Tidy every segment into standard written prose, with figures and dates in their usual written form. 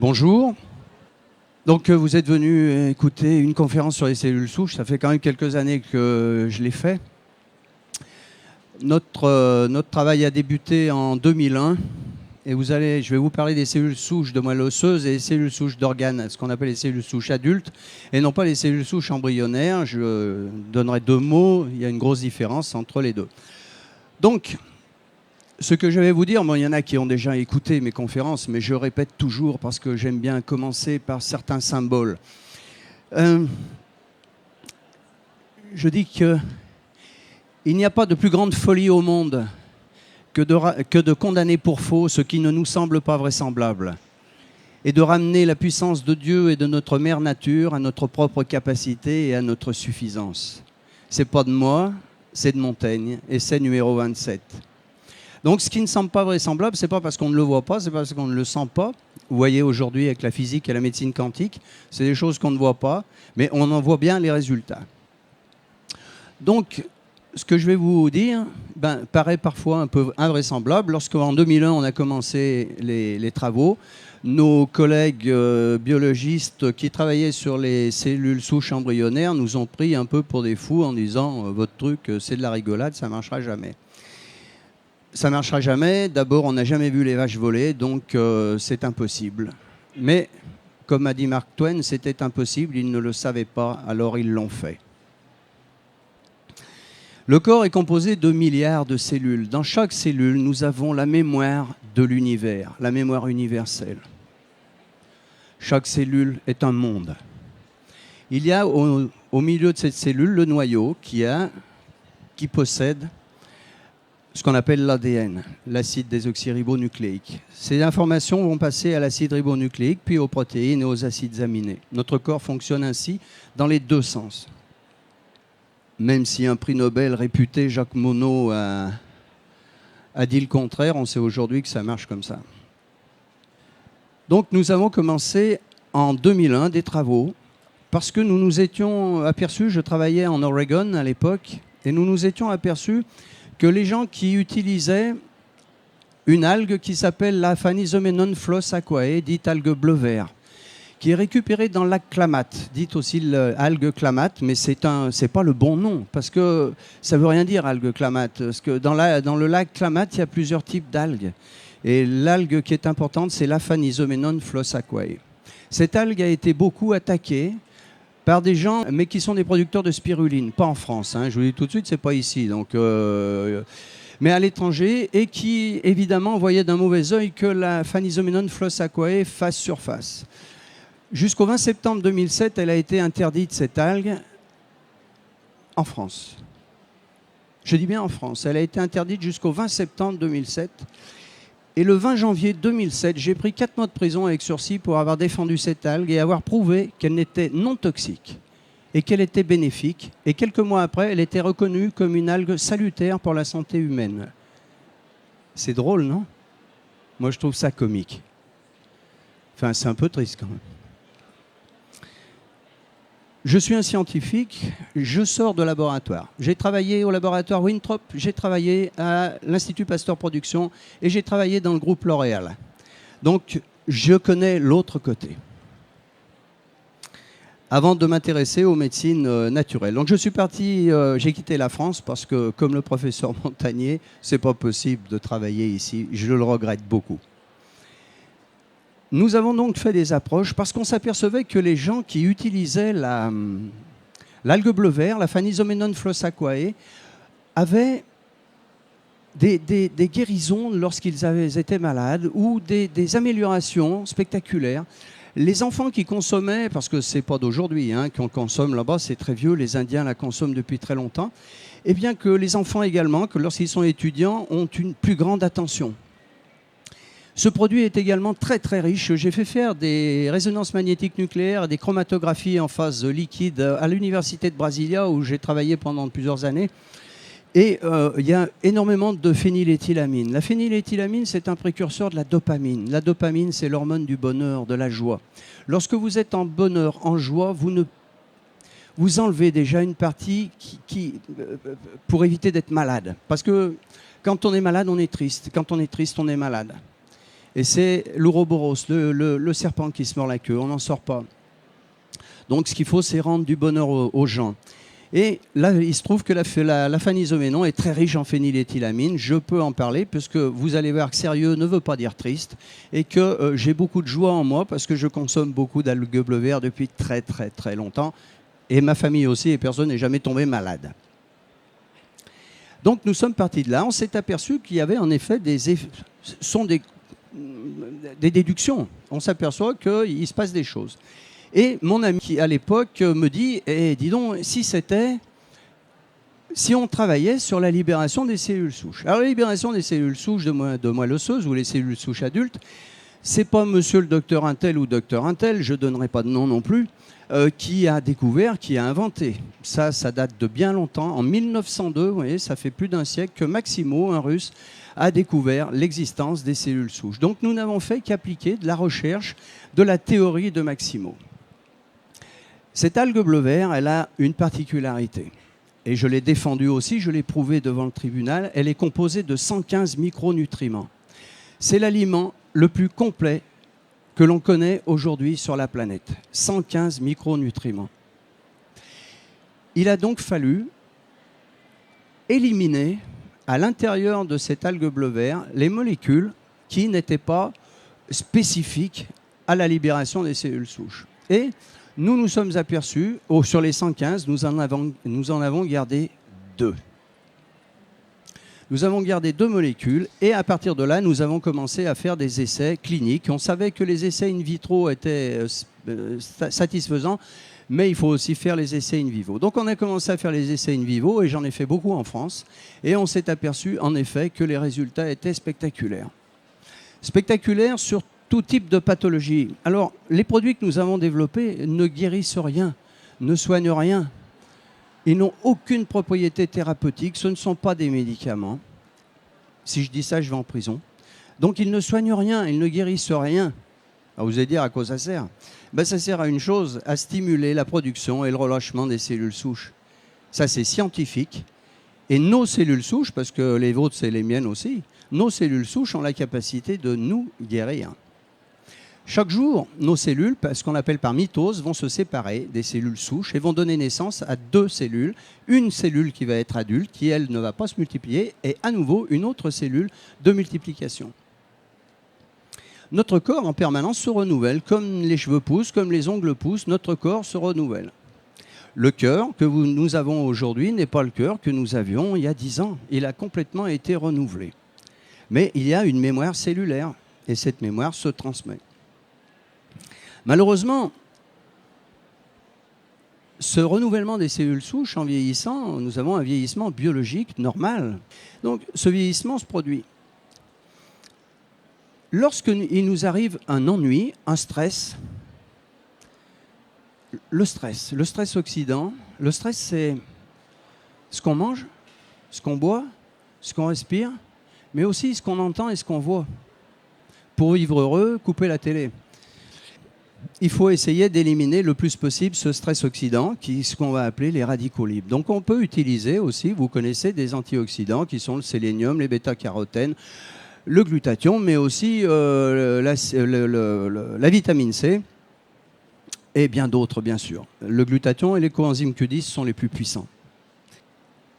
Bonjour. Donc vous êtes venu écouter une conférence sur les cellules souches. Ça fait quand même quelques années que je l'ai fait. Notre travail a débuté en 2001 et je vais vous parler des cellules souches de moelle osseuse et des cellules souches d'organes, ce qu'on appelle les cellules souches adultes et non pas les cellules souches embryonnaires. Je donnerai deux mots, il y a une grosse différence entre les deux. Donc, ce que je vais vous dire, il y en a qui ont déjà écouté mes conférences, mais je répète toujours parce que j'aime bien commencer par certains symboles. Je dis qu'il n'y a pas de plus grande folie au monde que de condamner pour faux ce qui ne nous semble pas vraisemblable et de ramener la puissance de Dieu et de notre mère nature à notre propre capacité et à notre suffisance. C'est pas de moi, c'est de Montaigne et c'est numéro 27. Donc ce qui ne semble pas vraisemblable, ce n'est pas parce qu'on ne le voit pas, c'est parce qu'on ne le sent pas. Vous voyez aujourd'hui avec la physique et la médecine quantique, c'est des choses qu'on ne voit pas, mais on en voit bien les résultats. Donc ce que je vais vous dire paraît parfois un peu invraisemblable. Lorsqu'en 2001 on a commencé les travaux, nos collègues biologistes qui travaillaient sur les cellules souches embryonnaires nous ont pris un peu pour des fous en disant « votre truc c'est de la rigolade, ça ne marchera jamais ». Ça ne marchera jamais. D'abord, on n'a jamais vu les vaches voler, donc c'est impossible. Mais, comme a dit Mark Twain, c'était impossible, ils ne le savaient pas, alors ils l'ont fait. Le corps est composé de milliards de cellules. Dans chaque cellule, nous avons la mémoire de l'univers, la mémoire universelle. Chaque cellule est un monde. Il y a au milieu de cette cellule le noyau qui possède ce qu'on appelle l'ADN, l'acide désoxyribonucléique. Ces informations vont passer à l'acide ribonucléique, puis aux protéines et aux acides aminés. Notre corps fonctionne ainsi dans les deux sens. Même si un prix Nobel réputé, Jacques Monod, a dit le contraire, on sait aujourd'hui que ça marche comme ça. Donc nous avons commencé en 2001 des travaux, parce que nous nous étions aperçus, je travaillais en Oregon à l'époque, et nous nous étions aperçus que les gens qui utilisaient une algue qui s'appelle la Phanizomenon floss aquae, dite algue bleu-vert, qui est récupérée dans le lac Klamath, dite aussi l'algue Klamath, mais c'est pas le bon nom, parce que ça ne veut rien dire algue Klamath, parce que dans le lac Klamath, il y a plusieurs types d'algues. Et l'algue qui est importante, c'est la Phanizomenon floss aquae. Cette algue a été beaucoup attaquée par des gens, mais qui sont des producteurs de spiruline, pas en France, hein, je vous le dis tout de suite, c'est pas ici, donc, mais à l'étranger, et qui évidemment voyaient d'un mauvais œil que la Phanizomenon floss aquae fasse surface. Jusqu'au 20 septembre 2007, elle a été interdite, cette algue, en France. Je dis bien en France, elle a été interdite jusqu'au 20 septembre 2007. Et le 20 janvier 2007, j'ai pris 4 mois de prison avec sursis pour avoir défendu cette algue et avoir prouvé qu'elle n'était non toxique et qu'elle était bénéfique. Et quelques mois après, elle était reconnue comme une algue salutaire pour la santé humaine. C'est drôle, non? Moi, je trouve ça comique. Enfin, c'est un peu triste quand même. Je suis un scientifique, je sors de laboratoire. J'ai travaillé au laboratoire Winthrop, j'ai travaillé à l'Institut Pasteur Production et j'ai travaillé dans le groupe L'Oréal. Donc, je connais l'autre côté. Avant de m'intéresser aux médecines naturelles. Donc, je suis parti, j'ai quitté la France parce que, comme le professeur Montagnier, c'est pas possible de travailler ici. Je le regrette beaucoup. Nous avons donc fait des approches parce qu'on s'apercevait que les gens qui utilisaient l'algue bleu-vert, la Phanizomenon floss aquae, avaient des guérisons lorsqu'ils étaient malades ou des améliorations spectaculaires. Les enfants qui consommaient, parce que ce n'est pas d'aujourd'hui qu'on consomme là-bas, c'est très vieux, les Indiens la consomment depuis très longtemps, et bien que les enfants également, que lorsqu'ils sont étudiants, ont une plus grande attention. Ce produit est également très très riche. J'ai fait faire des résonances magnétiques nucléaires, des chromatographies en phase liquide à l'université de Brasilia où j'ai travaillé pendant plusieurs années. Et il y a énormément de phényléthylamine. La phényléthylamine, c'est un précurseur de la dopamine. La dopamine, c'est l'hormone du bonheur, de la joie. Lorsque vous êtes en bonheur, en joie, vous enlevez déjà une partie pour éviter d'être malade. Parce que quand on est malade, on est triste. Quand on est triste, on est malade. Et c'est l'ouroboros, le serpent qui se mord la queue. On n'en sort pas. Donc ce qu'il faut, c'est rendre du bonheur aux gens. Et là, il se trouve que la phanisoménon est très riche en phényléthylamine. Je peux en parler puisque vous allez voir que sérieux ne veut pas dire triste et que j'ai beaucoup de joie en moi parce que je consomme beaucoup d'algues bleues verts depuis très très très longtemps. Et ma famille aussi, et personne n'est jamais tombé malade. Donc nous sommes partis de là. On s'est aperçu qu'il y avait en effet des déductions. On s'aperçoit qu'il se passe des choses. Et mon ami qui, à l'époque, me dit dis donc, si on travaillait sur la libération des cellules souches. Alors, la libération des cellules souches de moelle osseuse ou les cellules souches adultes, c'est pas monsieur le docteur Intel ou docteur Intel, je donnerai pas de nom non plus, qui a découvert, qui a inventé. Ça date de bien longtemps. En 1902, vous voyez, ça fait plus d'un siècle que Maximo, un Russe, a découvert l'existence des cellules souches. Donc, nous n'avons fait qu'appliquer de la recherche de la théorie de Maximo. Cette algue bleu-vert, elle a une particularité. Et je l'ai défendue aussi, je l'ai prouvé devant le tribunal. Elle est composée de 115 micronutriments. C'est l'aliment le plus complet que l'on connaît aujourd'hui sur la planète. 115 micronutriments. Il a donc fallu éliminer à l'intérieur de cette algue bleu-vert les molécules qui n'étaient pas spécifiques à la libération des cellules souches. Et nous nous sommes aperçus, sur les 115, nous en avons gardé 2. Nous avons gardé 2 molécules et à partir de là, nous avons commencé à faire des essais cliniques. On savait que les essais in vitro étaient satisfaisants, mais il faut aussi faire les essais in vivo. Donc on a commencé à faire les essais in vivo et j'en ai fait beaucoup en France. Et on s'est aperçu en effet que les résultats étaient spectaculaires. Spectaculaires sur tout type de pathologie. Alors, les produits que nous avons développés ne guérissent rien, ne soignent rien. Ils n'ont aucune propriété thérapeutique, ce ne sont pas des médicaments. Si je dis ça, je vais en prison. Donc, ils ne soignent rien, ils ne guérissent rien. Alors, vous allez dire à quoi ça sert ? Ben, ça sert à une chose, à stimuler la production et le relâchement des cellules souches. Ça, c'est scientifique. Et nos cellules souches, parce que les vôtres, c'est les miennes aussi, nos cellules souches ont la capacité de nous guérir. Chaque jour, nos cellules, ce qu'on appelle par mitose, vont se séparer des cellules souches et vont donner naissance à 2 cellules. Une cellule qui va être adulte, qui elle ne va pas se multiplier, et à nouveau une autre cellule de multiplication. Notre corps en permanence se renouvelle, comme les cheveux poussent, comme les ongles poussent, notre corps se renouvelle. Le cœur que nous avons aujourd'hui n'est pas le cœur que nous avions il y a 10 ans. Il a complètement été renouvelé. Mais il y a une mémoire cellulaire et cette mémoire se transmet. Malheureusement, ce renouvellement des cellules souches en vieillissant, nous avons un vieillissement biologique normal. Donc ce vieillissement se produit. Lorsqu'il nous arrive un ennui, un stress, le stress oxydant, le stress c'est ce qu'on mange, ce qu'on boit, ce qu'on respire, mais aussi ce qu'on entend et ce qu'on voit. Pour vivre heureux, couper la télé. Il faut essayer d'éliminer le plus possible ce stress oxydant, ce qu'on va appeler les radicaux libres. Donc on peut utiliser aussi, vous connaissez, des antioxydants qui sont le sélénium, les bêta-carotènes, le glutathion, mais aussi la vitamine C et bien d'autres, bien sûr. Le glutathion et les coenzymes Q10 sont les plus puissants.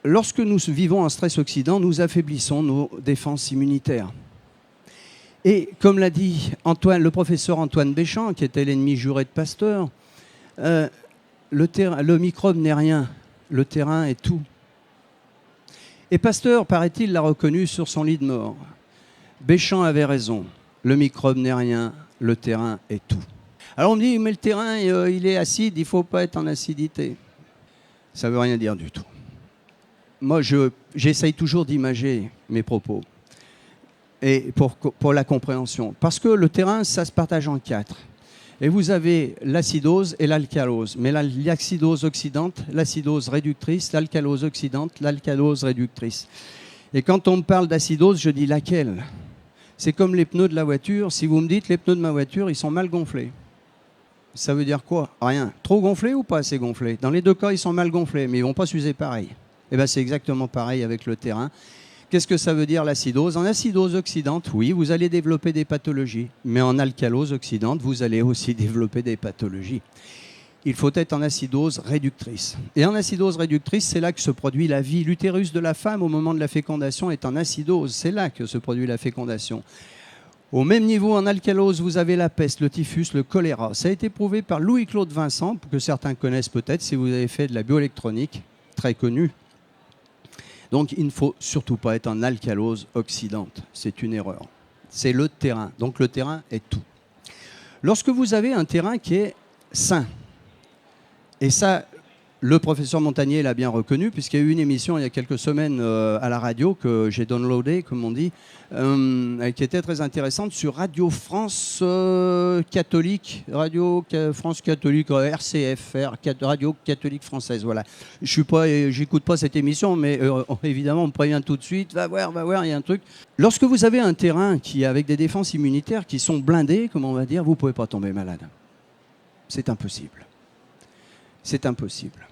Lorsque nous vivons un stress oxydant, nous affaiblissons nos défenses immunitaires. Et comme l'a dit le professeur Antoine Béchamp, qui était l'ennemi juré de Pasteur, le microbe n'est rien, le terrain est tout. Et Pasteur, paraît-il, l'a reconnu sur son lit de mort. Béchamp avait raison, le microbe n'est rien, le terrain est tout. Alors on me dit, mais le terrain, il est acide, il ne faut pas être en acidité. Ça ne veut rien dire du tout. Moi, j'essaye toujours d'imager mes propos. Et pour la compréhension. Parce que le terrain, ça se partage en 4. Et vous avez l'acidose et l'alcalose. Mais l'acidose oxydante, l'acidose réductrice, l'alcalose oxydante, l'alcalose réductrice. Et quand on me parle d'acidose, je dis laquelle ? C'est comme les pneus de la voiture. Si vous me dites les pneus de ma voiture, ils sont mal gonflés. Ça veut dire quoi ? Rien. Trop gonflés ou pas assez gonflés ? Dans les 2 cas, ils sont mal gonflés, mais ils ne vont pas s'user pareil. Et bien, c'est exactement pareil avec le terrain. Qu'est-ce que ça veut dire l'acidose? En acidose oxydante, oui, vous allez développer des pathologies. Mais en alcalose oxydante, vous allez aussi développer des pathologies. Il faut être en acidose réductrice. Et en acidose réductrice, c'est là que se produit la vie. L'utérus de la femme, au moment de la fécondation, est en acidose. C'est là que se produit la fécondation. Au même niveau, en alcalose, vous avez la peste, le typhus, le choléra. Ça a été prouvé par Louis-Claude Vincent, que certains connaissent peut-être si vous avez fait de la bioélectronique, très connu. Donc, il ne faut surtout pas être en alcalose oxydante. C'est une erreur. C'est le terrain. Donc, le terrain est tout. Lorsque vous avez un terrain qui est sain, et ça, le professeur Montagnier l'a bien reconnu, puisqu'il y a eu une émission il y a quelques semaines à la radio que j'ai downloadée, comme on dit, qui était très intéressante sur Radio France Catholique, France Catholique, RCF, Radio Catholique Française. Voilà. J'écoute pas cette émission, mais évidemment, on me prévient tout de suite. Va voir, il y a un truc. Lorsque vous avez un terrain qui avec des défenses immunitaires qui sont blindées, comme on va dire, vous pouvez pas tomber malade. C'est impossible. C'est impossible.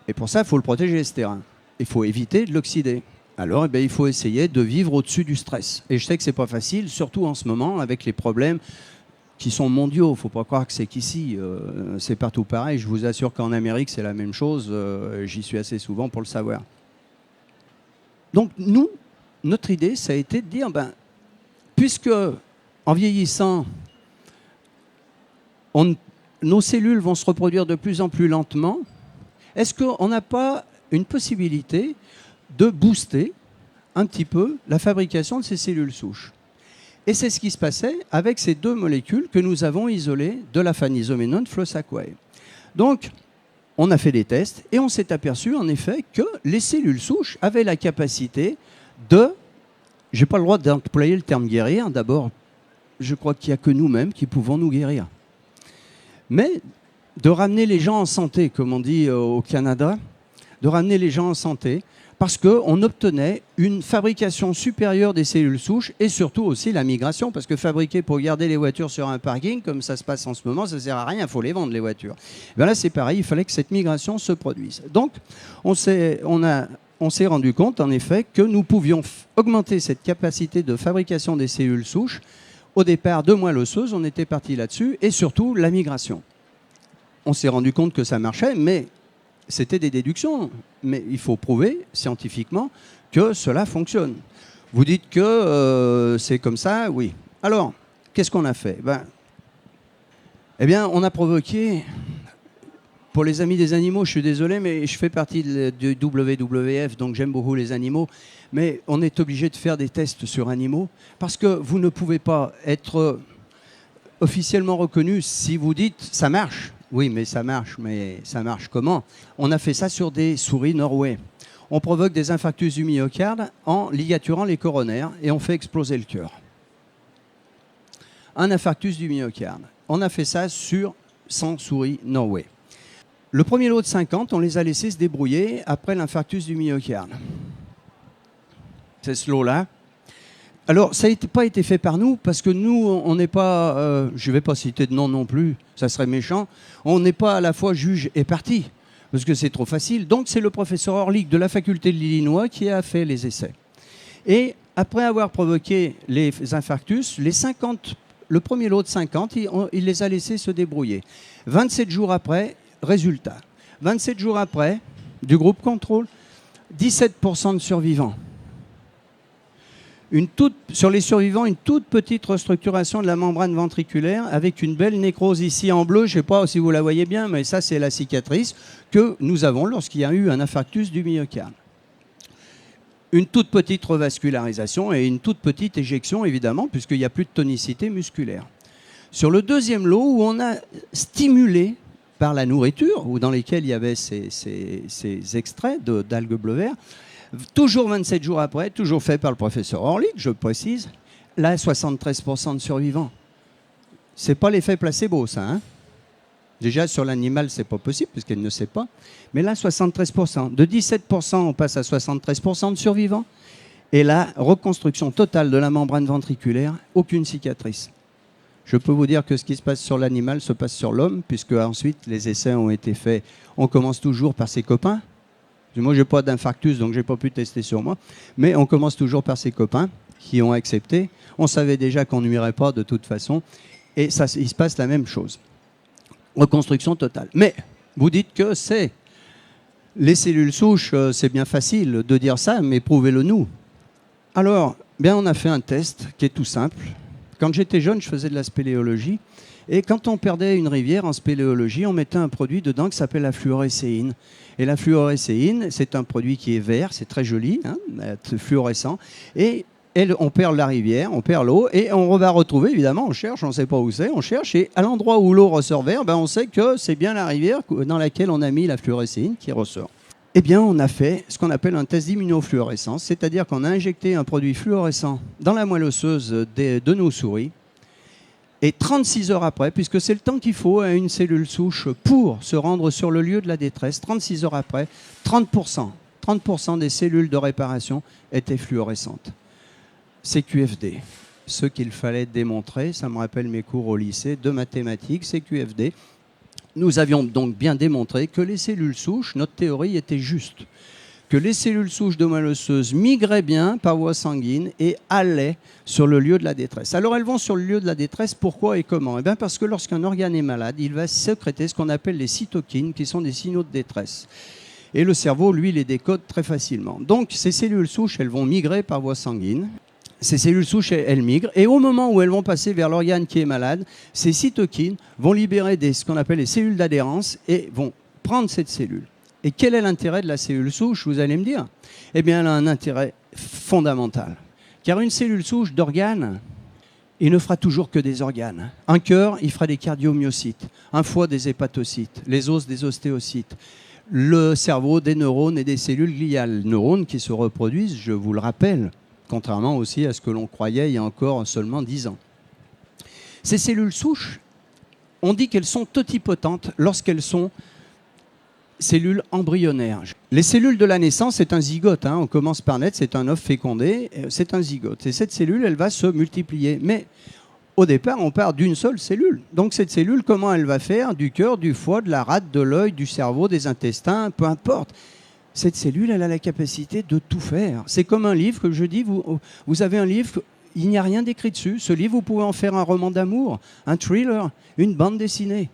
Et pour ça, il faut le protéger, ce terrain. Il faut éviter de l'oxyder. Alors, il faut essayer de vivre au-dessus du stress. Et je sais que ce n'est pas facile, surtout en ce moment, avec les problèmes qui sont mondiaux. Il ne faut pas croire que c'est qu'ici. C'est partout pareil. Je vous assure qu'en Amérique, c'est la même chose. J'y suis assez souvent pour le savoir. Donc, nous, notre idée, ça a été de dire, puisque, en vieillissant, nos cellules vont se reproduire de plus en plus lentement, est-ce qu'on n'a pas une possibilité de booster un petit peu la fabrication de ces cellules souches? Et c'est ce qui se passait avec ces deux molécules que nous avons isolées de la phanisoménone Flosaquae. Donc, on a fait des tests et on s'est aperçu en effet que les cellules souches avaient la capacité de... Je n'ai pas le droit d'employer le terme guérir. D'abord, je crois qu'il n'y a que nous-mêmes qui pouvons nous guérir. Mais de ramener les gens en santé, comme on dit au Canada, de ramener les gens en santé, parce qu'on obtenait une fabrication supérieure des cellules souches et surtout aussi la migration, parce que fabriquer pour garder les voitures sur un parking, comme ça se passe en ce moment, ça ne sert à rien, il faut les vendre, les voitures. Et là, c'est pareil, il fallait que cette migration se produise. Donc, on s'est rendu compte, en effet, que nous pouvions augmenter cette capacité de fabrication des cellules souches. Au départ, de moelle osseuse, on était parti là-dessus, et surtout la migration. On s'est rendu compte que ça marchait, mais c'était des déductions. Mais il faut prouver scientifiquement que cela fonctionne. Vous dites que c'est comme ça, oui. Alors, qu'est-ce qu'on a fait? On a provoqué... Pour les amis des animaux, je suis désolé, mais je fais partie du WWF, donc j'aime beaucoup les animaux. Mais on est obligé de faire des tests sur animaux parce que vous ne pouvez pas être officiellement reconnu si vous dites « ça marche ». Oui, mais ça marche comment? On a fait ça sur des souris Norway. On provoque des infarctus du myocarde en ligaturant les coronaires et on fait exploser le cœur. Un infarctus du myocarde. On a fait ça sur 100 souris Norway. Le premier lot de 50, on les a laissés se débrouiller après l'infarctus du myocarde. C'est ce lot-là. Alors, ça n'a pas été fait par nous, parce que nous, on n'est pas... je ne vais pas citer de nom non plus, ça serait méchant. On n'est pas à la fois juge et partie, parce que c'est trop facile. Donc, c'est le professeur Orlik de la faculté de l'Illinois qui a fait les essais. Et après avoir provoqué les infarctus, le premier lot de 50, il les a laissés se débrouiller. 27 jours après... Résultat, 27 jours après, du groupe contrôle, 17% de survivants. Sur les survivants, une toute petite restructuration de la membrane ventriculaire avec une belle nécrose ici en bleu. Je ne sais pas si vous la voyez bien, mais ça, c'est la cicatrice que nous avons lorsqu'il y a eu un infarctus du myocarde. Une toute petite revascularisation et une toute petite éjection, évidemment, puisqu'il n'y a plus de tonicité musculaire. Sur le deuxième lot, où on a stimulé par la nourriture, ou dans lesquels il y avait ces extraits d'algues bleu vert, toujours 27 jours après, toujours fait par le professeur Orlik, je précise, là, 73% de survivants. C'est pas l'effet placebo, ça. Hein? Déjà, sur l'animal, c'est pas possible, puisqu'elle ne sait pas. Mais là, 73%. De 17%, on passe à 73% de survivants. Et la reconstruction totale de la membrane ventriculaire, aucune cicatrice. Je peux vous dire que ce qui se passe sur l'animal se passe sur l'homme, puisque ensuite les essais ont été faits. On commence toujours par ses copains, Moi, je n'ai pas d'infarctus, donc je n'ai pas pu tester sur moi. Mais on commence toujours par ses copains qui ont accepté. On savait déjà qu'on nuirait pas de toute façon. Et ça, il se passe la même chose. Reconstruction totale. Mais vous dites que c'est les cellules souches, c'est bien facile de dire ça, mais prouvez-le nous. Alors, bien, on a fait un test qui est tout simple. Quand j'étais jeune, je faisais de la spéléologie. Et quand on perdait une rivière en spéléologie, on mettait un produit dedans qui s'appelle la fluorescéine. Et la fluorescéine, c'est un produit qui est vert, c'est très joli, hein, fluorescent. Et on perd la rivière, on perd l'eau, et on va retrouver, évidemment, on cherche, on ne sait pas où c'est, on cherche, et à l'endroit où l'eau ressort vert, ben on sait que c'est bien la rivière dans laquelle on a mis la fluorescéine qui ressort. Eh bien, on a fait ce qu'on appelle un test d'immunofluorescence, c'est-à-dire qu'on a injecté un produit fluorescent dans la moelle osseuse de nos souris, et 36 heures après, puisque c'est le temps qu'il faut à une cellule souche pour se rendre sur le lieu de la détresse, 36 heures après, 30% des cellules de réparation étaient fluorescentes. CQFD, ce qu'il fallait démontrer, ça me rappelle mes cours au lycée de mathématiques, CQFD. Nous avions donc bien démontré que les cellules souches, notre théorie était juste, que les cellules souches de moelle osseuse migraient bien par voie sanguine et allaient sur le lieu de la détresse. Alors elles vont sur le lieu de la détresse, pourquoi et comment? Eh bien parce que lorsqu'un organe est malade, il va sécréter ce qu'on appelle les cytokines, qui sont des signaux de détresse. Et le cerveau, lui, les décode très facilement. Donc ces cellules souches, elles vont migrer par voie sanguine. Ces cellules souches, elles migrent. Et au moment où elles vont passer vers l'organe qui est malade, ces cytokines vont libérer ce qu'on appelle les cellules d'adhérence et vont prendre cette cellule. Et quel est l'intérêt de la cellule souche, vous allez me dire? Eh bien, elle a un intérêt fondamental. Car une cellule souche d'organes, il ne fera toujours que des organes. Un cœur, il fera des cardiomyocytes. Un foie, des hépatocytes. Les os, des ostéocytes. Le cerveau, des neurones et des cellules gliales. Neurones qui se reproduisent, je vous le rappelle, contrairement aussi à ce que l'on croyait il y a encore seulement 10 ans. Ces cellules souches, on dit qu'elles sont totipotentes lorsqu'elles sont cellules embryonnaires. Les cellules de la naissance, c'est un zygote. On commence par naître, c'est un œuf fécondé, c'est un zygote. Et cette cellule, elle va se multiplier. Mais au départ, on part d'une seule cellule. Donc cette cellule, comment elle va faire? Du cœur, du foie, de la rate, de l'œil, du cerveau, des intestins, peu importe. Cette cellule, elle a la capacité de tout faire. C'est comme un livre, que je dis, vous avez un livre, il n'y a rien d'écrit dessus. Ce livre, vous pouvez en faire un roman d'amour, un thriller, une bande dessinée.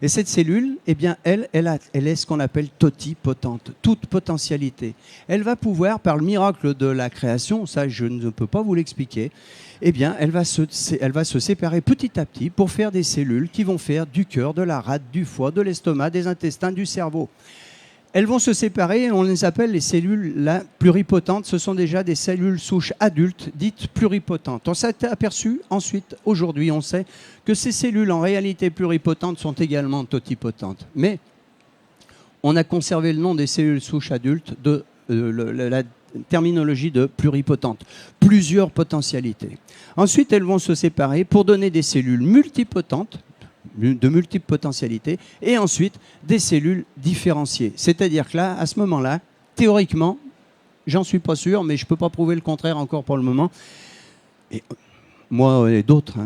Et cette cellule, eh bien, elle est ce qu'on appelle totipotente, toute potentialité. Elle va pouvoir, par le miracle de la création, ça je ne peux pas vous l'expliquer, eh bien, elle va se séparer petit à petit pour faire des cellules qui vont faire du cœur, de la rate, du foie, de l'estomac, des intestins, du cerveau. Elles vont se séparer, on les appelle les cellules pluripotentes. Ce sont déjà des cellules souches adultes dites pluripotentes. On s'est aperçu ensuite, aujourd'hui, on sait que ces cellules en réalité pluripotentes sont également totipotentes. Mais on a conservé le nom des cellules souches adultes de la terminologie de pluripotente. Plusieurs potentialités. Ensuite, elles vont se séparer pour donner des cellules multipotentes, de multiples potentialités, et ensuite des cellules différenciées. C'est-à-dire que là, à ce moment-là, théoriquement, j'en suis pas sûr, mais je ne peux pas prouver le contraire encore pour le moment. Et moi et d'autres,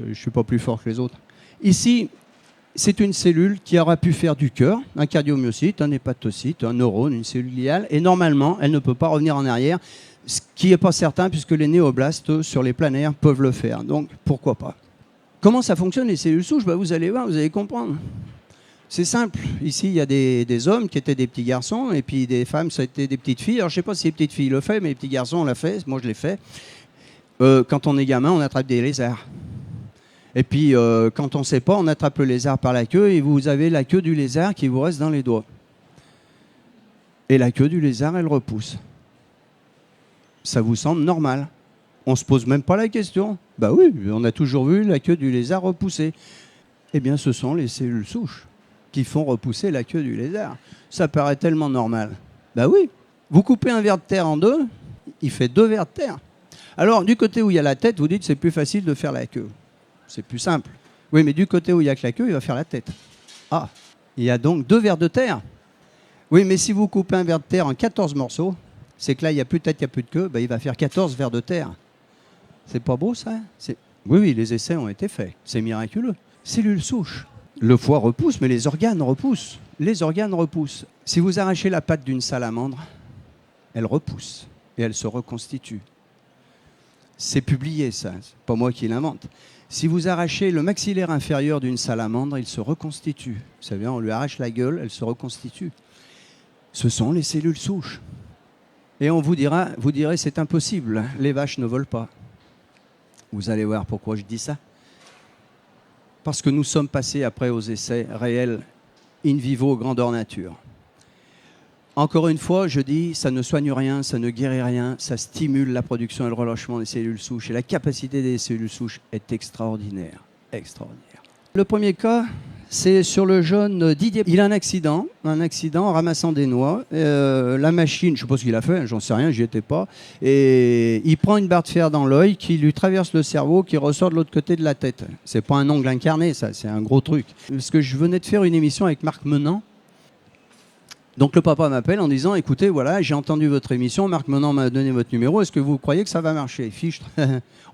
je ne suis pas plus fort que les autres. Ici, c'est une cellule qui aura pu faire du cœur, un cardiomyocyte, un hépatocyte, un neurone, une cellule gliale, et normalement, elle ne peut pas revenir en arrière, ce qui n'est pas certain puisque les néoblastes sur les planaires peuvent le faire. Donc, pourquoi pas? Comment ça fonctionne les cellules souches? Vous allez voir, vous allez comprendre. C'est simple. Ici, il y a des hommes qui étaient des petits garçons et puis des femmes, ça a été des petites filles. Alors, je ne sais pas si les petites filles le font, mais les petits garçons, on l'a fait. Moi, je l'ai fait. Quand on est gamin, on attrape des lézards. Et puis, quand on ne sait pas, on attrape le lézard par la queue et vous avez la queue du lézard qui vous reste dans les doigts. Et la queue du lézard, elle repousse. Ça vous semble normal? On ne se pose même pas la question. Bah oui, on a toujours vu la queue du lézard repousser. Eh bien, ce sont les cellules souches qui font repousser la queue du lézard. Ça paraît tellement normal. Bah oui, vous coupez un ver de terre en deux, il fait 2 vers de terre. Alors, du côté où il y a la tête, vous dites c'est plus facile de faire la queue. C'est plus simple. Oui, mais du côté où il n'y a que la queue, il va faire la tête. Ah, il y a donc 2 vers de terre. Oui, mais si vous coupez un ver de terre en 14 morceaux, c'est que là, il n'y a plus de tête, il n'y a plus de queue, bah, il va faire 14 vers de terre. C'est pas beau, ça? Oui, les essais ont été faits. C'est miraculeux. Cellules souches. Le foie repousse, mais les organes repoussent. Les organes repoussent. Si vous arrachez la patte d'une salamandre, elle repousse et elle se reconstitue. C'est publié, ça. C'est pas moi qui l'invente. Si vous arrachez le maxillaire inférieur d'une salamandre, il se reconstitue. Vous savez, on lui arrache la gueule, elle se reconstitue. Ce sont les cellules souches. Et on vous direz, c'est impossible, les vaches ne volent pas. Vous allez voir pourquoi je dis ça. Parce que nous sommes passés après aux essais réels in vivo grandeur nature. Encore une fois, je dis, ça ne soigne rien, ça ne guérit rien, ça stimule la production et le relâchement des cellules souches. Et la capacité des cellules souches est extraordinaire. Extraordinaire. Le premier cas, c'est sur le jeune Didier. Il a un accident en ramassant des noix. La machine, je ne sais pas ce qu'il a fait, j'en sais rien, j'y étais pas. Et il prend une barre de fer dans l'œil qui lui traverse le cerveau, qui ressort de l'autre côté de la tête. C'est pas un ongle incarné, ça, c'est un gros truc. Parce que je venais de faire une émission avec Marc Menant. Donc le papa m'appelle en disant, écoutez, voilà, j'ai entendu votre émission, Marc Menant m'a donné votre numéro, est-ce que vous croyez que ça va marcher? Fichtre,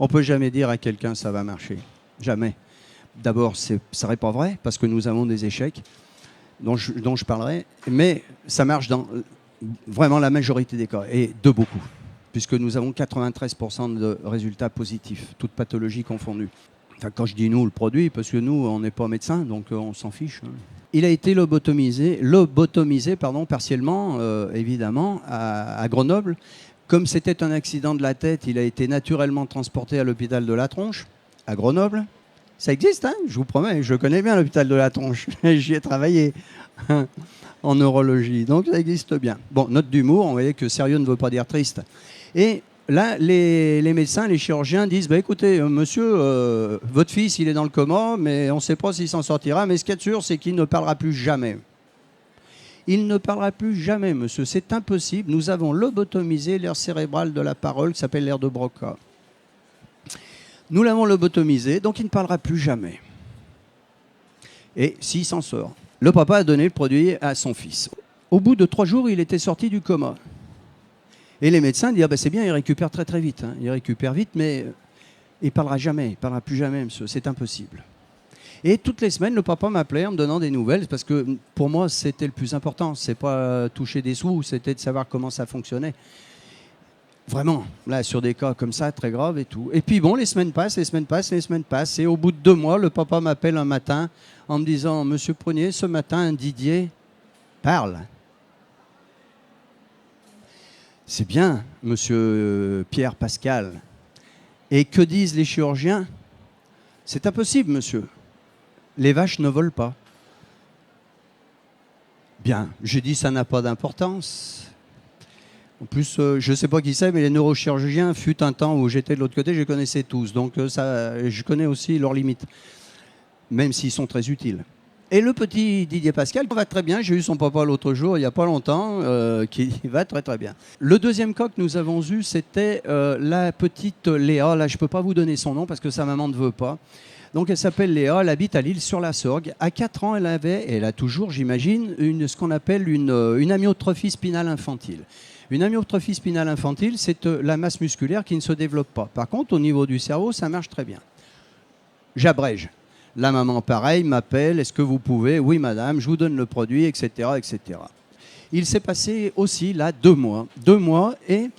on ne peut jamais dire à quelqu'un ça va marcher. Jamais. D'abord, ça ne serait pas vrai, parce que nous avons des échecs dont je parlerai, mais ça marche dans vraiment la majorité des cas, et de beaucoup, puisque nous avons 93% de résultats positifs, toutes pathologies confondues. Enfin, quand je dis nous, le produit, parce que nous, on n'est pas médecin, donc on s'en fiche. Il a été lobotomisé partiellement, évidemment, à Grenoble. Comme c'était un accident de la tête, il a été naturellement transporté à l'hôpital de la Tronche, à Grenoble. Ça existe, hein, je vous promets, je connais bien l'hôpital de la Tronche. J'y ai travaillé en neurologie, donc ça existe bien. Bon, note d'humour, on voyait que sérieux ne veut pas dire triste. Et là, les médecins, les chirurgiens disent, bah, écoutez, monsieur, votre fils, il est dans le coma, mais on ne sait pas s'il s'en sortira, mais ce qui est sûr, c'est qu'il ne parlera plus jamais. Il ne parlera plus jamais, monsieur, c'est impossible. Nous avons lobotomisé l'aire cérébrale de la parole, qui s'appelle l'aire de Broca. Nous l'avons lobotomisé, donc il ne parlera plus jamais. Et s'il s'en sort, le papa a donné le produit à son fils. Au bout de 3 jours, il était sorti du coma. Et les médecins disent, ah ben c'est bien, il récupère très très vite. Hein. Il récupère vite, mais il ne parlera jamais, il ne parlera plus jamais, monsieur, c'est impossible. Et toutes les semaines, le papa m'appelait en me donnant des nouvelles, parce que pour moi, c'était le plus important. Ce n'est pas toucher des sous, c'était de savoir comment ça fonctionnait. Vraiment, là, sur des cas comme ça, très graves et tout. Et puis bon, les semaines passent. Et au bout de 2 mois, le papa m'appelle un matin en me disant, monsieur Prunier, ce matin, Didier parle. C'est bien, monsieur Pierre Pascal. Et que disent les chirurgiens? C'est impossible, monsieur. Les vaches ne volent pas. Bien, j'ai dit, ça n'a pas d'importance. En plus, je ne sais pas qui c'est, mais les neurochirurgiens, fut un temps où j'étais de l'autre côté, je les connaissais tous. Donc je connais aussi leurs limites, même s'ils sont très utiles. Et le petit Didier Pascal va très bien. J'ai eu son papa l'autre jour, il n'y a pas longtemps, qui va très très bien. Le deuxième cas que nous avons eu, c'était la petite Léa. Là, je ne peux pas vous donner son nom parce que sa maman ne veut pas. Donc elle s'appelle Léa, elle habite à Lille sur la Sorgue. À 4 ans, elle avait, et elle a toujours, j'imagine, ce qu'on appelle une amyotrophie spinale infantile. Une amyotrophie spinale infantile, c'est la masse musculaire qui ne se développe pas. Par contre, au niveau du cerveau, ça marche très bien. J'abrège. La maman, pareil, m'appelle, est-ce que vous pouvez? Oui, madame, je vous donne le produit, etc., etc. Il s'est passé aussi, là, 2 mois. 2 mois et...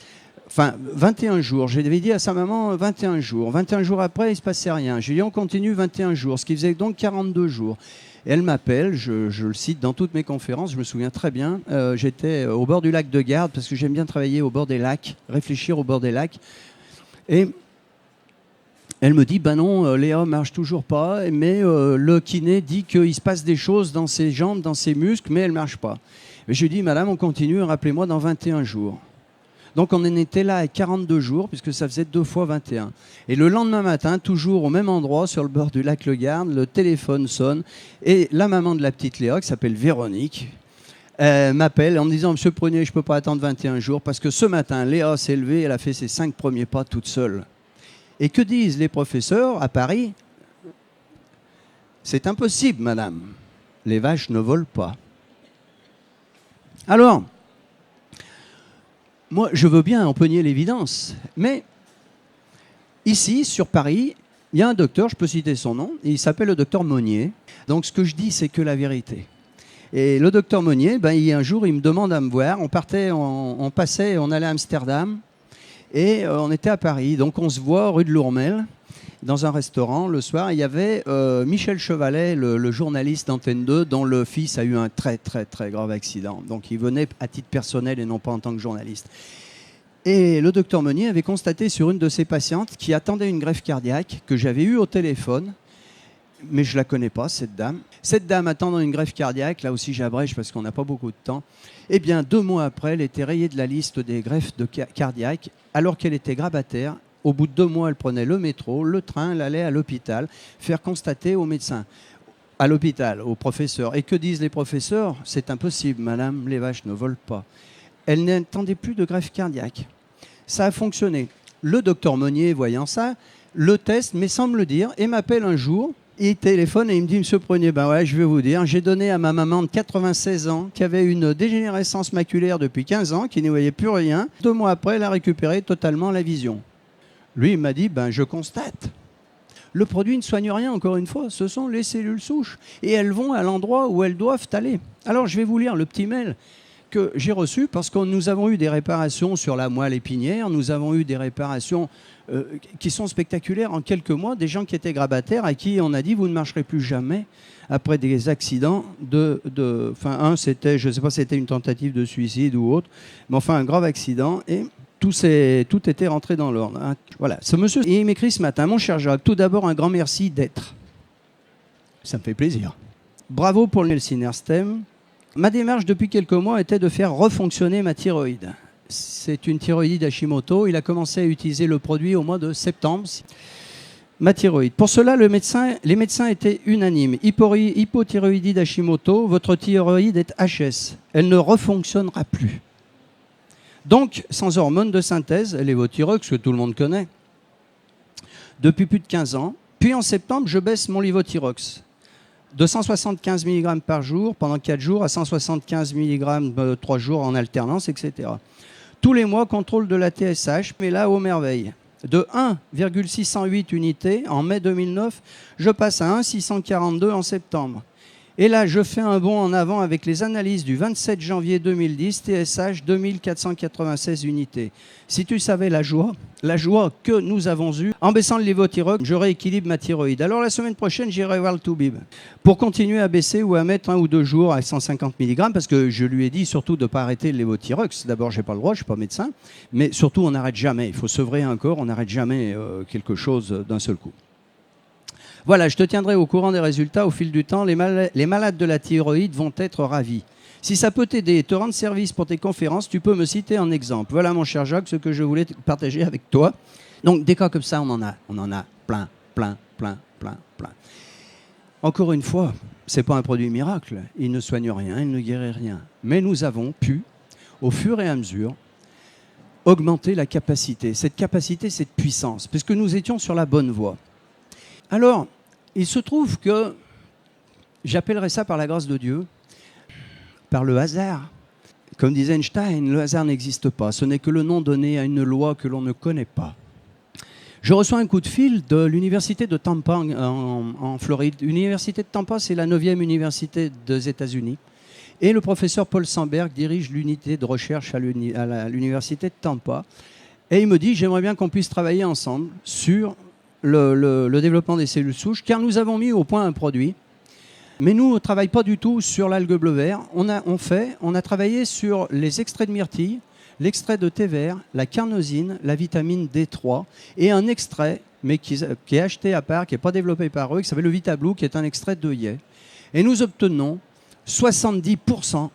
Enfin, 21 jours. J'avais dit à sa maman 21 jours. 21 jours après, il ne se passait rien. J'ai dit, on continue 21 jours, ce qui faisait donc 42 jours. Et elle m'appelle, je le cite dans toutes mes conférences, je me souviens très bien. J'étais au bord du lac de Garde, parce que j'aime bien travailler au bord des lacs, réfléchir au bord des lacs. Et elle me dit, ben non, Léa ne marche toujours pas, mais le kiné dit qu'il se passe des choses dans ses jambes, dans ses muscles, mais elle ne marche pas. Et je lui dis, madame, on continue, rappelez-moi dans 21 jours. Donc on en était là à 42 jours, puisque ça faisait 2 fois 21. Et le lendemain matin, toujours au même endroit, sur le bord du lac Le Garde, le téléphone sonne, et la maman de la petite Léa, qui s'appelle Véronique, m'appelle en me disant, monsieur Prunier, je ne peux pas attendre 21 jours, parce que ce matin, Léa s'est levée, elle a fait ses 5 premiers pas toute seule. Et que disent les professeurs à Paris? C'est impossible, madame. Les vaches ne volent pas. Alors, moi, je veux bien empoigner l'évidence, mais ici, sur Paris, il y a un docteur, je peux citer son nom, il s'appelle le docteur Monnier. Donc ce que je dis, c'est que la vérité. Et le docteur Monnier, un jour, il me demande à me voir. On passait, on allait à Amsterdam et on était à Paris. Donc on se voit rue de Lourmel, dans un restaurant le soir. Il y avait Michel Chevalet, le journaliste d'Antenne 2, dont le fils a eu un très très très grave accident. Donc il venait à titre personnel et non pas en tant que journaliste. Et le docteur Monnier avait constaté sur une de ses patientes qui attendait une greffe cardiaque, que j'avais eue au téléphone, mais je ne la connais pas, cette dame. Cette dame attendant une greffe cardiaque, là aussi j'abrège parce qu'on n'a pas beaucoup de temps, eh bien 2 mois après, elle était rayée de la liste des greffes cardiaques, alors qu'elle était grabataire. Au bout de 2 mois, elle prenait le métro, le train, elle allait à l'hôpital, faire constater au médecin, à l'hôpital, aux professeurs. Et que disent les professeurs? C'est impossible, madame, les vaches ne volent pas. Elle n'attendait plus de greffe cardiaque. Ça a fonctionné. Le docteur Monnier, voyant ça, le teste, mais sans me le dire, et m'appelle un jour, il téléphone et il me dit, monsieur Prunier, je vais vous dire, j'ai donné à ma maman de 96 ans, qui avait une dégénérescence maculaire depuis 15 ans, qui ne voyait plus rien. 2 mois après, elle a récupéré totalement la vision. Lui, il m'a dit, je constate. Le produit ne soigne rien, encore une fois, ce sont les cellules souches. Et elles vont à l'endroit où elles doivent aller. Alors, je vais vous lire le petit mail que j'ai reçu, parce que nous avons eu des réparations sur la moelle épinière, nous avons eu des réparations qui sont spectaculaires en quelques mois, des gens qui étaient grabataires à qui on a dit, vous ne marcherez plus jamais après des accidents c'était, je ne sais pas si c'était une tentative de suicide ou autre, mais enfin un grave accident, et tout était rentré dans l'ordre. Voilà. Ce monsieur, il m'écrit ce matin, mon cher Jacques, tout d'abord un grand merci d'être. Ça me fait plaisir. Bravo pour le Nelsinerstem. Ma démarche depuis quelques mois était de faire refonctionner ma thyroïde. C'est une thyroïde Hashimoto. Il a commencé à utiliser le produit au mois de septembre. Ma thyroïde. Pour cela, les médecins étaient unanimes. Hypothyroïdie d'Hashimoto, votre thyroïde est HS. Elle ne refonctionnera plus. Donc, sans hormones de synthèse, Levothyrox, que tout le monde connaît, depuis plus de 15 ans. Puis en septembre, je baisse mon Levothyrox de 175 mg par jour pendant 4 jours à 175 mg 3 jours en alternance, etc. Tous les mois, contrôle de la TSH, mais là, aux merveilles. De 1,608 unités en mai 2009, je passe à 1,642 en septembre. Et là, je fais un bond en avant avec les analyses du 27 janvier 2010, TSH 2496 unités. Si tu savais la joie que nous avons eue, en baissant le Levothyrox, je rééquilibre ma thyroïde. Alors la semaine prochaine, j'irai voir le Toubib pour continuer à baisser ou à mettre 1 ou 2 jours à 150 mg, parce que je lui ai dit surtout de ne pas arrêter le Levothyrox. D'abord, je n'ai pas le droit, je ne suis pas médecin, mais surtout, on n'arrête jamais. Il faut sevrer un corps, on n'arrête jamais quelque chose d'un seul coup. Voilà, je te tiendrai au courant des résultats au fil du temps. Les malades de la thyroïde vont être ravis. Si ça peut t'aider et te rendre service pour tes conférences, tu peux me citer en exemple. Voilà, mon cher Jacques, ce que je voulais partager avec toi. Donc, des cas comme ça, on en a plein. Encore une fois, ce n'est pas un produit miracle. Il ne soigne rien, il ne guérit rien. Mais nous avons pu, au fur et à mesure, augmenter la capacité. Cette capacité, cette puissance, puisque nous étions sur la bonne voie. Alors, il se trouve que, j'appellerais ça par la grâce de Dieu, par le hasard. Comme disait Einstein, le hasard n'existe pas. Ce n'est que le nom donné à une loi que l'on ne connaît pas. Je reçois un coup de fil de l'université de Tampa en Floride. L'université de Tampa, c'est la 9e université des États-Unis. Et le professeur Paul Sandberg dirige l'unité de recherche à l'université de Tampa. Et il me dit, j'aimerais bien qu'on puisse travailler ensemble sur le développement des cellules souches, car nous avons mis au point un produit. Mais nous, on ne travaille pas du tout sur l'algue bleu vert. On a travaillé sur les extraits de myrtille, l'extrait de thé vert, la carnosine, la vitamine D3 et un extrait, mais qui est acheté à part, qui n'est pas développé par eux, qui s'appelle le VitaBlue, qui est un extrait d'œillet. Et nous obtenons 70%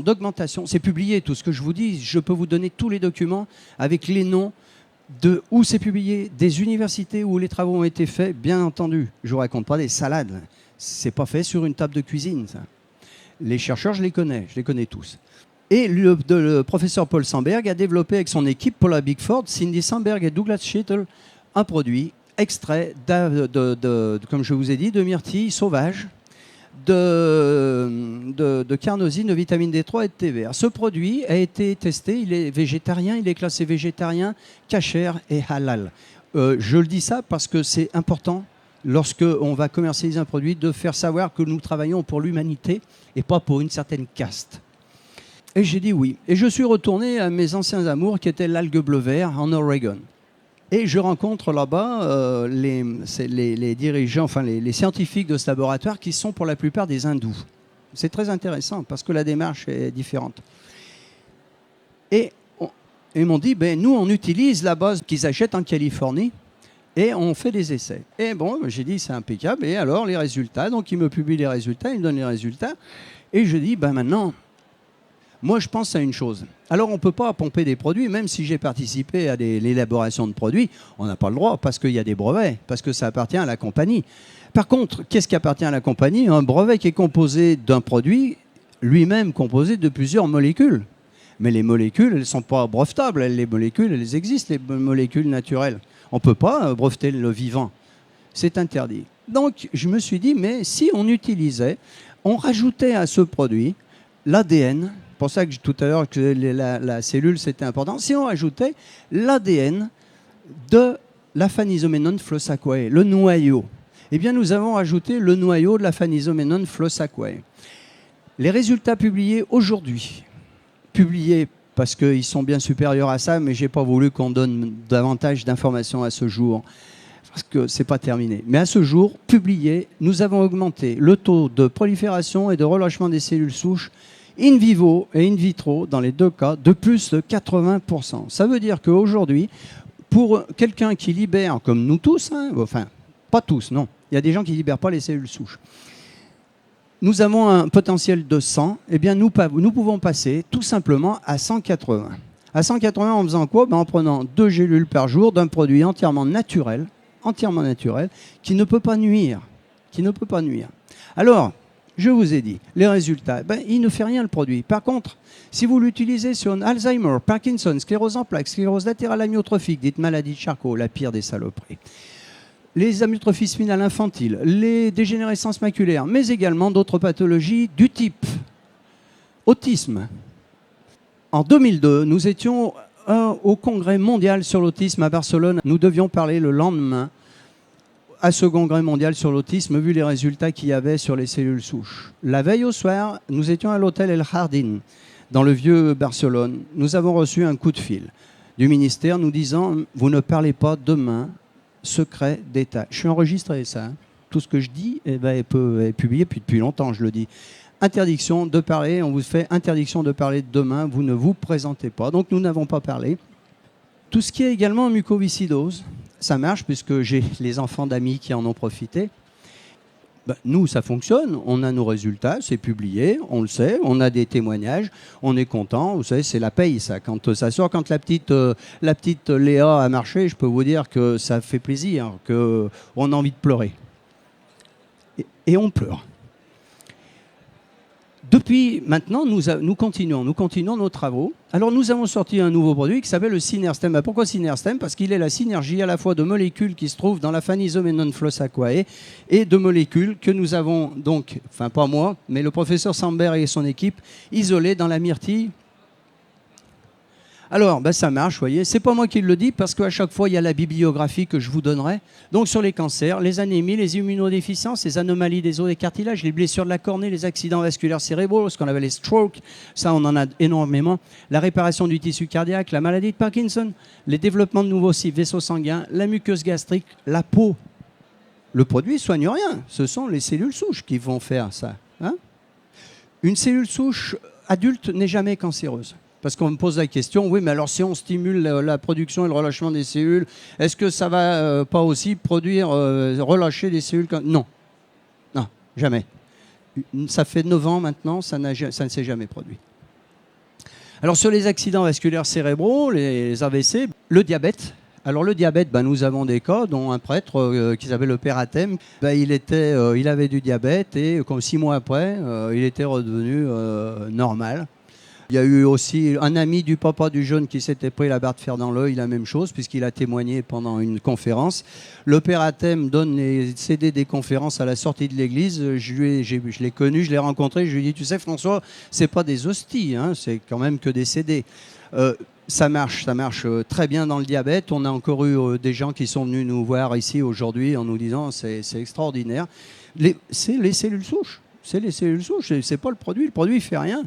d'augmentation. C'est publié, tout ce que je vous dis. Je peux vous donner tous les documents avec les noms de où c'est publié, des universités où les travaux ont été faits, bien entendu. Je ne vous raconte pas des salades. Ce n'est pas fait sur une table de cuisine, ça. Les chercheurs, je les connais tous. Et le professeur Paul Sandberg a développé avec son équipe, Paula Bickford, Cindy Sandberg et Douglas Schittel, un produit extrait, comme je vous ai dit, de myrtille sauvage, de carnosine, de vitamine D3 et de thé vert. Ce produit a été testé, il est végétarien, il est classé végétarien, kasher et halal. Je le dis ça parce que c'est important lorsqu'on va commercialiser un produit, de faire savoir que nous travaillons pour l'humanité et pas pour une certaine caste. Et j'ai dit oui. Et je suis retourné à mes anciens amours qui étaient l'algue bleu vert en Oregon. Et je rencontre là-bas les dirigeants, enfin les scientifiques de ce laboratoire qui sont pour la plupart des hindous. C'est très intéressant parce que la démarche est différente. Et ils m'ont dit, ben, nous on utilise la base qu'ils achètent en Californie et on fait des essais. Et bon, j'ai dit c'est impeccable. Et alors les résultats, donc ils me publient les résultats, ils me donnent les résultats. Et je dis, ben maintenant, moi je pense à une chose. Alors on ne peut pas pomper des produits, même si j'ai participé à l'élaboration de produits, on n'a pas le droit parce qu'il y a des brevets, parce que ça appartient à la compagnie. Par contre, qu'est-ce qui appartient à la compagnie? Un brevet qui est composé d'un produit, lui-même composé de plusieurs molécules. Mais les molécules, elles ne sont pas brevetables. Les molécules, elles existent, les molécules naturelles. On ne peut pas breveter le vivant. C'est interdit. Donc, je me suis dit, mais si on utilisait, on rajoutait à ce produit l'ADN, c'est pour ça que tout à l'heure que la cellule, c'était important, si on rajoutait l'ADN de la Phanizomenone flosaceae, le noyau, eh bien, nous avons rajouté le noyau de la Phanizomenone flosaceae. Les résultats publiés aujourd'hui, publiés parce qu'ils sont bien supérieurs à ça, mais je n'ai pas voulu qu'on donne davantage d'informations à ce jour, parce que ce n'est pas terminé. Mais à ce jour, publiés, nous avons augmenté le taux de prolifération et de relâchement des cellules souches in vivo et in vitro, dans les deux cas, de plus de 80%. Ça veut dire qu'aujourd'hui, pour quelqu'un qui libère, comme nous tous, hein, enfin, pas tous, non, il y a des gens qui ne libèrent pas les cellules souches, nous avons un potentiel de 100, eh bien nous pouvons passer tout simplement à 180. À 180 en faisant quoi? En prenant 2 gélules par jour d'un produit entièrement naturel, qui ne peut pas nuire. Alors, je vous ai dit, les résultats, il ne fait rien le produit. Par contre, si vous l'utilisez sur Alzheimer, Parkinson, sclérose en plaques, sclérose latérale amyotrophique, dite maladie de Charcot, la pire des saloperies, les amyotrophies spinales infantiles, les dégénérescences maculaires, mais également d'autres pathologies du type autisme. En 2002, nous étions au congrès mondial sur l'autisme à Barcelone. Nous devions parler le lendemain à ce congrès mondial sur l'autisme, vu les résultats qu'il y avait sur les cellules souches. La veille au soir, nous étions à l'hôtel El Jardín, dans le vieux Barcelone. Nous avons reçu un coup de fil du ministère nous disant « Vous ne parlez pas demain, secret d'État ». Je suis enregistré, ça. Hein. Tout ce que je dis est publié depuis longtemps, je le dis. Interdiction de parler, on vous fait interdiction de parler demain, vous ne vous présentez pas. Donc nous n'avons pas parlé. Tout ce qui est également mucoviscidose, ça marche puisque j'ai les enfants d'amis qui en ont profité. Nous, ça fonctionne, on a nos résultats, c'est publié, on le sait, on a des témoignages, on est content, vous savez, c'est la paye ça. Quand ça sort, quand la petite Léa a marché, je peux vous dire que ça fait plaisir, qu'on a envie de pleurer. Et on pleure. Depuis maintenant, nous continuons nos travaux. Alors nous avons sorti un nouveau produit qui s'appelle le Synerstem. Pourquoi Synerstem? Parce qu'il est la synergie à la fois de molécules qui se trouvent dans la Phanizomenone flosaceae et de molécules que nous avons donc, enfin pas moi, mais le professeur Sambert et son équipe, isolées dans la myrtille. Alors, ça marche, vous voyez. C'est pas moi qui le dis parce qu'à chaque fois, il y a la bibliographie que je vous donnerai. Donc, sur les cancers, les anémies, les immunodéficiences, les anomalies des os et cartilages, les blessures de la cornée, les accidents vasculaires cérébraux, ce qu'on appelle les strokes, ça, on en a énormément. La réparation du tissu cardiaque, la maladie de Parkinson, les développements de nouveaux vaisseaux sanguins, la muqueuse gastrique, la peau. Le produit ne soigne rien. Ce sont les cellules souches qui vont faire ça. Hein? Une cellule souche adulte n'est jamais cancéreuse. Parce qu'on me pose la question, oui, mais alors si on stimule la production et le relâchement des cellules, est-ce que ça va pas aussi relâcher des cellules? Non, jamais. Ça fait 9 ans maintenant, ça ne s'est jamais produit. Alors sur les accidents vasculaires cérébraux, les AVC, le diabète. Alors le diabète, nous avons des cas, dont un prêtre qui s'appelle le Père Athème, il avait du diabète et comme 6 mois après, il était redevenu normal. Il y a eu aussi un ami du papa du jeune qui s'était pris la barre de fer dans l'œil, la même chose, puisqu'il a témoigné pendant une conférence. Le Père Athème donne les CD des conférences à la sortie de l'église. Je l'ai connu, je l'ai rencontré, je lui ai dit, tu sais François, c'est pas des hosties, hein, c'est quand même que des CD. Ça marche très bien dans le diabète. On a encore eu des gens qui sont venus nous voir ici aujourd'hui en nous disant c'est extraordinaire. C'est les cellules souches. C'est les cellules souches, c'est pas le produit. Le produit, il fait rien.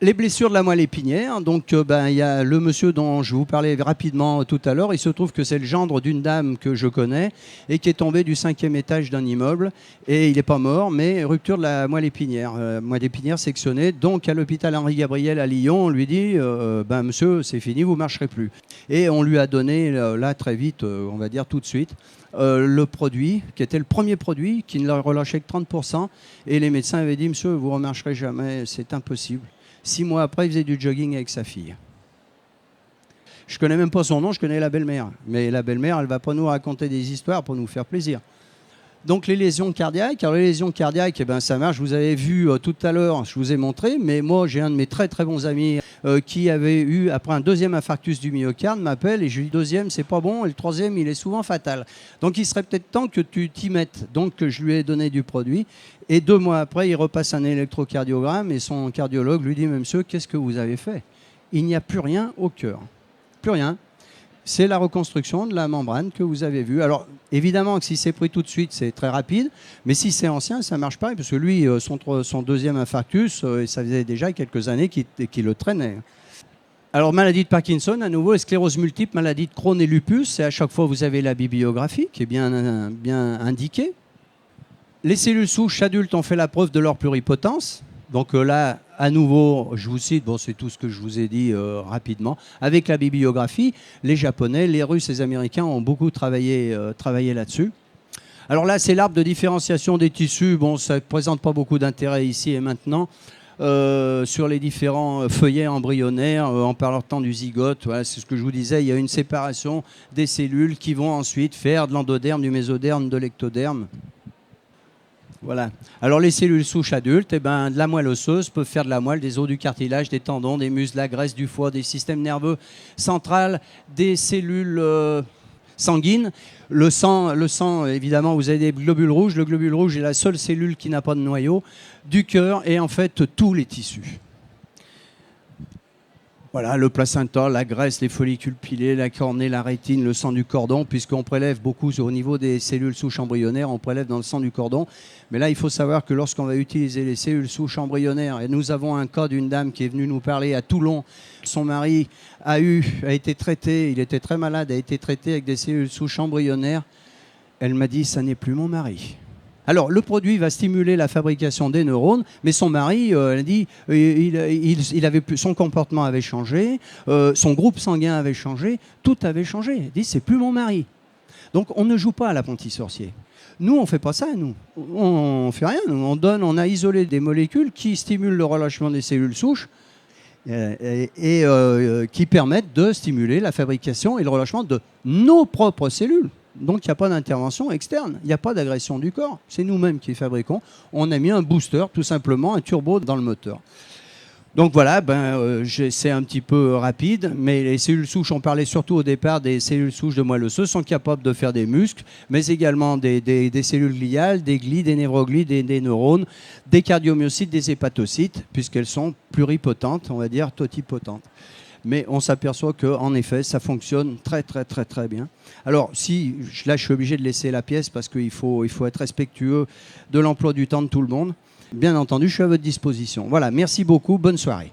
Les blessures de la moelle épinière, donc il y a le monsieur dont je vous parlais rapidement tout à l'heure, il se trouve que c'est le gendre d'une dame que je connais et qui est tombée du 5e étage d'un immeuble et il n'est pas mort, mais rupture de la moelle épinière sectionnée, donc à l'hôpital Henri-Gabriel à Lyon, on lui dit monsieur c'est fini, vous ne marcherez plus. Et on lui a donné là très vite, on va dire tout de suite, le produit, qui était le premier produit, qui ne l'a relâché que 30%, et les médecins avaient dit monsieur vous ne remarcherez jamais, c'est impossible. 6 mois après, il faisait du jogging avec sa fille. Je ne connais même pas son nom, je connais la belle-mère. Mais la belle-mère, elle ne va pas nous raconter des histoires pour nous faire plaisir. Donc les lésions cardiaques, alors les lésions cardiaques, ça marche. Vous avez vu tout à l'heure, je vous ai montré, mais moi j'ai un de mes très très bons amis qui avait eu, après un deuxième infarctus du myocarde, m'appelle et je lui dis deuxième c'est pas bon et le troisième il est souvent fatal. Donc il serait peut-être temps que tu t'y mettes. Donc je lui ai donné du produit et 2 mois après il repasse un électrocardiogramme et son cardiologue lui dit mais monsieur qu'est-ce que vous avez fait? Il n'y a plus rien au cœur. Plus rien. C'est la reconstruction de la membrane que vous avez vue. Alors, évidemment que si c'est pris tout de suite, c'est très rapide. Mais si c'est ancien, ça ne marche pas. Parce que lui, son deuxième infarctus, ça faisait déjà quelques années qu'il le traînait. Alors, maladie de Parkinson, à nouveau, sclérose multiple, maladie de Crohn et lupus. Et à chaque fois, vous avez la bibliographie qui est bien indiquée. Les cellules souches adultes ont fait la preuve de leur pluripotence. Donc là, à nouveau, je vous cite, c'est tout ce que je vous ai dit rapidement. Avec la bibliographie, les Japonais, les Russes et les Américains ont beaucoup travaillé là-dessus. Alors là, c'est l'arbre de différenciation des tissus. Ça ne présente pas beaucoup d'intérêt ici et maintenant. Sur les différents feuillets embryonnaires, en parlant du zygote, voilà, c'est ce que je vous disais, il y a une séparation des cellules qui vont ensuite faire de l'endoderme, du mésoderme, de l'ectoderme. Voilà. Alors les cellules souches adultes, de la moelle osseuse peuvent faire de la moelle, des os, du cartilage, des tendons, des muscles, de la graisse, du foie, des systèmes nerveux central, des cellules sanguines. Le sang, évidemment, vous avez des globules rouges. Le globule rouge est la seule cellule qui n'a pas de noyau. Du cœur et en fait tous les tissus. Voilà, le placenta, la graisse, les follicules pilés, la cornée, la rétine, le sang du cordon, puisqu'on prélève beaucoup au niveau des cellules souches embryonnaires, on prélève dans le sang du cordon. Mais là, il faut savoir que lorsqu'on va utiliser les cellules souches embryonnaires, et nous avons un cas d'une dame qui est venue nous parler à Toulon, son mari a été traité, il était très malade, a été traité avec des cellules souches embryonnaires. Elle m'a dit, ça n'est plus mon mari. Alors, le produit va stimuler la fabrication des neurones, mais son mari, elle dit, son comportement avait changé, son groupe sanguin avait changé, tout avait changé. Elle dit, c'est plus mon mari. Donc, on ne joue pas à l'apprenti sorcier. Nous, on ne fait pas ça, nous. On ne fait rien. On a isolé des molécules qui stimulent le relâchement des cellules souches et qui permettent de stimuler la fabrication et le relâchement de nos propres cellules. Donc, il n'y a pas d'intervention externe, il n'y a pas d'agression du corps. C'est nous-mêmes qui fabriquons. On a mis un booster, tout simplement, un turbo dans le moteur. Donc voilà, c'est un petit peu rapide, mais les cellules souches, on parlait surtout au départ des cellules souches de moelle osseuse, sont capables de faire des muscles, mais également des cellules gliales, des glies, des névroglies, des neurones, des cardiomyocytes, des hépatocytes, puisqu'elles sont pluripotentes, on va dire totipotentes. Mais on s'aperçoit qu'en effet, ça fonctionne très, très, très, très bien. Alors, là, je suis obligé de laisser la pièce parce qu'il faut être respectueux de l'emploi du temps de tout le monde. Bien entendu, je suis à votre disposition. Voilà, merci beaucoup, bonne soirée.